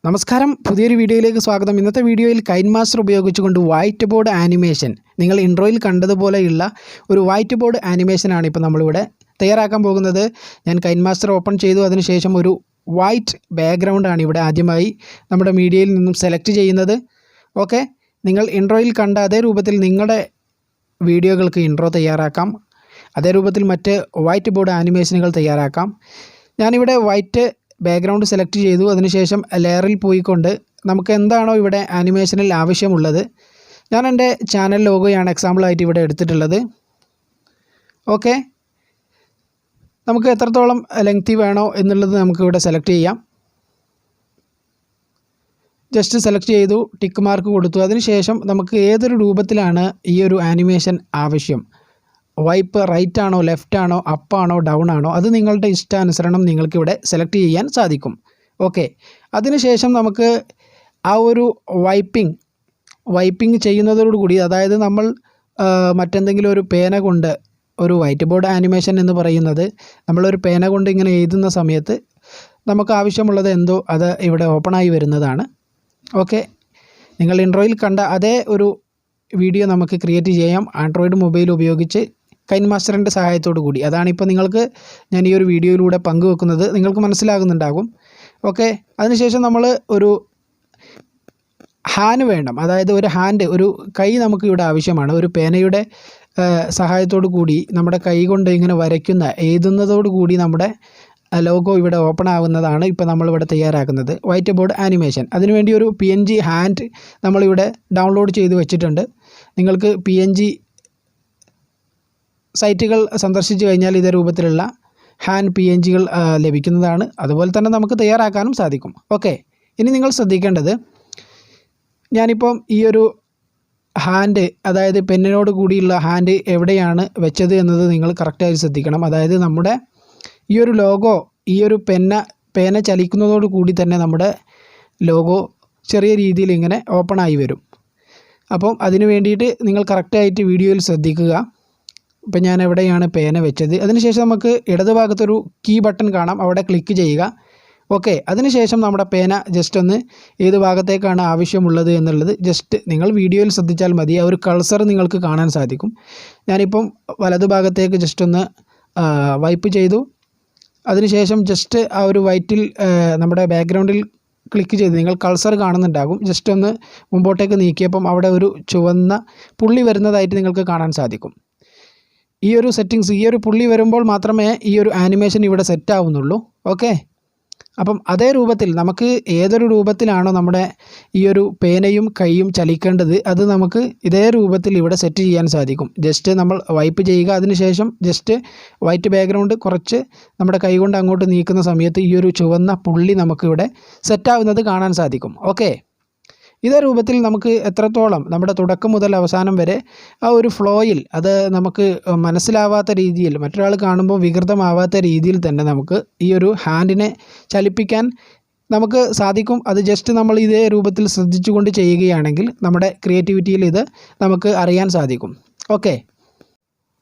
നമസ്കാരം, പുതിയൊരു വീഡിയോയിലേക്ക് സ്വാഗതം. ഇന്നത്തെ വീഡിയോയിൽ കൈൻമാസ്റ്റർ ഉപയോഗിച്ചുകൊണ്ട് വൈറ്റ് ബോർഡ് ആനിമേഷൻ, നിങ്ങൾ ഇൻട്രോയിൽ കണ്ടതുപോലെയുള്ള ഒരു വൈറ്റ് ബോർഡ് ആനിമേഷനാണ് ഇപ്പോൾ നമ്മളിവിടെ തയ്യാറാക്കാൻ പോകുന്നത്. ഞാൻ കൈൻമാസ്റ്റർ ഓപ്പൺ ചെയ്തു. അതിനുശേഷം ഒരു വൈറ്റ് ബാക്ക്ഗ്രൗണ്ടാണ് ഇവിടെ ആദ്യമായി നമ്മുടെ മീഡിയയിൽ നിന്നും സെലക്ട് ചെയ്യുന്നത്. ഓക്കെ, നിങ്ങൾ ഇൻട്രോയിൽ കണ്ട അതേ രൂപത്തിൽ നിങ്ങളുടെ വീഡിയോകൾക്ക് ഇൻട്രോ തയ്യാറാക്കാം. അതേ രൂപത്തിൽ മറ്റ് വൈറ്റ് ബോർഡ് ആനിമേഷനുകൾ തയ്യാറാക്കാം. ഞാനിവിടെ വൈറ്റ് ബാക്ക്ഗ്രൗണ്ട് സെലക്ട് ചെയ്തു. അതിനുശേഷം ലെയറിൽ പോയിക്കൊണ്ട് നമുക്ക് എന്താണോ ഇവിടെ ആനിമേഷനിൽ ആവശ്യമുള്ളത്, ഞാൻ എൻ്റെ ചാനൽ ലോഗോയാണ് എക്സാമ്പിളായിട്ട് ഇവിടെ എടുത്തിട്ടുള്ളത്. ഓക്കെ, നമുക്ക് എത്രത്തോളം ലെങ്തി വേണോ എന്നുള്ളത് നമുക്ക് ഇവിടെ സെലക്ട് ചെയ്യാം. ജസ്റ്റ് സെലക്ട് ചെയ്തു, ടിക്ക് മാർക്ക് കൊടുത്തു. അതിനുശേഷം നമുക്ക് ഏതൊരു രൂപത്തിലാണ് ഈ ഒരു ആനിമേഷൻ ആവശ്യം, വൈപ്പ് റൈറ്റ് ആണോ, ലെഫ്റ്റ് ആണോ, അപ്പ് ആണോ, ഡൗൺ ആണോ, അത് നിങ്ങളുടെ ഇഷ്ടാനുസരണം നിങ്ങൾക്കിവിടെ സെലക്ട് ചെയ്യാൻ സാധിക്കും. ഓക്കെ, അതിനുശേഷം നമുക്ക് ആ ഒരു വൈപ്പിംഗ് ചെയ്യുന്നതോടുകൂടി, അതായത് നമ്മൾ മറ്റെന്തെങ്കിലും ഒരു പേന കൊണ്ട്, ഒരു വൈറ്റ് ബോർഡ് ആനിമേഷൻ എന്ന് പറയുന്നത് നമ്മളൊരു പേന കൊണ്ട് ഇങ്ങനെ എഴുതുന്ന സമയത്ത് നമുക്ക് ആവശ്യമുള്ളത് എന്തോ അത് ഇവിടെ ഓപ്പണായി വരുന്നതാണ്. ഓക്കെ, നിങ്ങൾ ഇൻട്രോയിൽ കണ്ട അതേ ഒരു വീഡിയോ നമുക്ക് ക്രിയേറ്റ് ചെയ്യാം ആൻഡ്രോയിഡ് മൊബൈൽ ഉപയോഗിച്ച് കൈൻമാസ്റ്ററിൻ്റെ സഹായത്തോടു കൂടി. അതാണിപ്പോൾ നിങ്ങൾക്ക് ഞാൻ ഈ ഒരു വീഡിയോയിലൂടെ പങ്കുവെക്കുന്നത്. നിങ്ങൾക്ക് മനസ്സിലാകുന്നുണ്ടാകും. ഓക്കെ, അതിനുശേഷം നമ്മൾ ഒരു ഹാൻഡ് വേണം, അതായത് ഒരു ഹാൻഡ്, ഒരു കൈ നമുക്ക് ഇവിടെ ആവശ്യമാണ്. ഒരു പേനയുടെ സഹായത്തോടു കൂടി നമ്മുടെ കൈ കൊണ്ട് ഇങ്ങനെ എഴുതുന്നതോടു കൂടി നമ്മുടെ ലോഗോ ഇവിടെ ഓപ്പൺ ആവുന്നതാണ് ഇപ്പോൾ നമ്മളിവിടെ തയ്യാറാക്കുന്നത് വൈറ്റ് ബോർഡ് ആനിമേഷൻ. അതിനുവേണ്ടി ഒരു PNG ഹാൻഡ് നമ്മളിവിടെ ഡൗൺലോഡ് ചെയ്ത് വെച്ചിട്ടുണ്ട്. നിങ്ങൾക്ക് PNG സൈറ്റുകൾ സന്ദർശിച്ചു കഴിഞ്ഞാൽ ഇതേ രൂപത്തിലുള്ള ഹാൻഡ് PNGകൾ ലഭിക്കുന്നതാണ്. അതുപോലെ തന്നെ നമുക്ക് തയ്യാറാക്കാനും സാധിക്കും. ഓക്കെ, ഇനി നിങ്ങൾ ശ്രദ്ധിക്കേണ്ടത്, ഞാനിപ്പം ഈ ഒരു ഹാൻഡ്, അതായത് പെന്നിനോട് കൂടിയുള്ള ഹാൻഡ് എവിടെയാണ് വെച്ചത് എന്നത് നിങ്ങൾ കറക്റ്റായി ശ്രദ്ധിക്കണം. അതായത് നമ്മുടെ ഈ ഒരു ലോഗോ, ഈ ഒരു പേന ചലിക്കുന്നതോടു കൂടി തന്നെ നമ്മുടെ ലോഗോ ചെറിയ രീതിയിൽ ഇങ്ങനെ ഓപ്പണായി വരും. അപ്പം അതിന് വേണ്ടിയിട്ട് നിങ്ങൾ കറക്റ്റായിട്ട് വീഡിയോയിൽ ശ്രദ്ധിക്കുക. ഇപ്പം ഞാൻ എവിടെയാണ് പേന വെച്ചത്. അതിനുശേഷം നമുക്ക് ഇടതുഭാഗത്തൊരു കീ ബട്ടൺ കാണാം, അവിടെ ക്ലിക്ക് ചെയ്യുക. ഓക്കെ, അതിനുശേഷം നമ്മുടെ പേന ജസ്റ്റ് ഒന്ന് ഏത് ഭാഗത്തേക്കാണ് ആവശ്യമുള്ളത് എന്നുള്ളത് ജസ്റ്റ് നിങ്ങൾ വീഡിയോയിൽ ശ്രദ്ധിച്ചാൽ മതി. ആ ഒരു കൾസർ നിങ്ങൾക്ക് കാണാൻ സാധിക്കും. ഞാനിപ്പം വലതുഭാഗത്തേക്ക് ജസ്റ്റ് ഒന്ന് വൈപ്പ് ചെയ്തു. അതിനുശേഷം ജസ്റ്റ് ആ ഒരു വൈറ്റിൽ നമ്മുടെ ബാക്ക്ഗ്രൗണ്ടിൽ ക്ലിക്ക് ചെയ്ത് നിങ്ങൾ കൾസർ കാണുന്നുണ്ടാകും. ജസ്റ്റ് ഒന്ന് മുമ്പോട്ടേക്ക് നീക്കിയപ്പം അവിടെ ഒരു ചുവന്ന പുള്ളി വരുന്നതായിട്ട് നിങ്ങൾക്ക് കാണാൻ സാധിക്കും. ഈ ഒരു സെറ്റിങ്സ്, ഈ ഒരു പുള്ളി വരുമ്പോൾ മാത്രമേ ഈ ഒരു ആനിമേഷൻ ഇവിടെ സെറ്റ് ആവുന്നുള്ളൂ. ഓക്കെ, അപ്പം അതേ രൂപത്തിൽ നമുക്ക് ഏതൊരു രൂപത്തിലാണോ നമ്മുടെ ഈ ഒരു പേനയും കൈയും ചലിക്കേണ്ടത്, അത് നമുക്ക് ഇതേ രൂപത്തിൽ ഇവിടെ സെറ്റ് ചെയ്യാൻ സാധിക്കും. ജസ്റ്റ് നമ്മൾ വൈപ്പ് ചെയ്യുക. അതിനുശേഷം ജസ്റ്റ് വൈറ്റ് ബാക്ക്ഗ്രൗണ്ട് കുറച്ച് നമ്മുടെ കൈ കൊണ്ട് അങ്ങോട്ട് നീക്കുന്ന സമയത്ത് ഈ ഒരു ചുവന്ന പുള്ളി നമുക്കിവിടെ സെറ്റാവുന്നത് കാണാൻ സാധിക്കും. ഓക്കെ, ഇതേ രൂപത്തിൽ നമുക്ക് എത്രത്തോളം നമ്മുടെ തുടക്കം മുതൽ അവസാനം വരെ ആ ഒരു ഫ്ലോയിൽ, അത് നമുക്ക് മനസ്സിലാവാത്ത രീതിയിൽ, മറ്റൊരാൾ കാണുമ്പോൾ വികൃതമാവാത്ത രീതിയിൽ തന്നെ നമുക്ക് ഈ ഒരു ഹാൻഡിനെ ചലിപ്പിക്കാൻ നമുക്ക് സാധിക്കും. അത് ജസ്റ്റ് നമ്മൾ ഇതേ രൂപത്തിൽ ശ്രദ്ധിച്ചുകൊണ്ട് ചെയ്യുകയാണെങ്കിൽ നമ്മുടെ ക്രിയേറ്റിവിറ്റിയിൽ ഇത് നമുക്ക് അറിയാൻ സാധിക്കും. ഓക്കെ,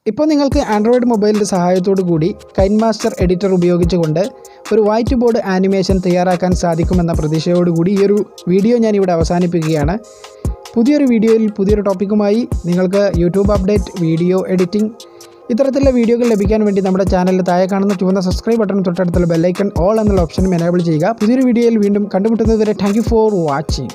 ഇപ്പോൾ നിങ്ങൾക്ക് ആൻഡ്രോയിഡ് മൊബൈലിൻ്റെ സഹായത്തോടു കൂടി കൈൻമാസ്റ്റർ എഡിറ്റർ ഉപയോഗിച്ചുകൊണ്ട് ഒരു വൈറ്റ് ബോർഡ് ആനിമേഷൻ തയ്യാറാക്കാൻ സാധിക്കുമെന്ന പ്രതീക്ഷയോടുകൂടി ഈ ഒരു വീഡിയോ ഞാനിവിടെ അവസാനിപ്പിക്കുകയാണ്. പുതിയൊരു വീഡിയോയിൽ പുതിയൊരു ടോപ്പിക്കുമായി നിങ്ങൾക്ക് യൂട്യൂബ് അപ്ഡേറ്റ്, വീഡിയോ എഡിറ്റിംഗ്, ഇത്തരത്തിലുള്ള വീഡിയോകൾ ലഭിക്കാൻ വേണ്ടി നമ്മുടെ ചാനലിൽ താഴെ കാണുന്ന ചുവന്ന സബ്സ്ക്രൈബ് ബട്ടൺ തൊട്ടടുത്തുള്ള ബെല്ലൈക്കൺ ഓൾ എന്നുള്ള ഓപ്ഷനും എനേബിൾ ചെയ്യുക. പുതിയൊരു വീഡിയോയിൽ വീണ്ടും കണ്ടുമുട്ടുന്നതുവരെ താങ്ക് യു ഫോർ വാച്ചിങ്.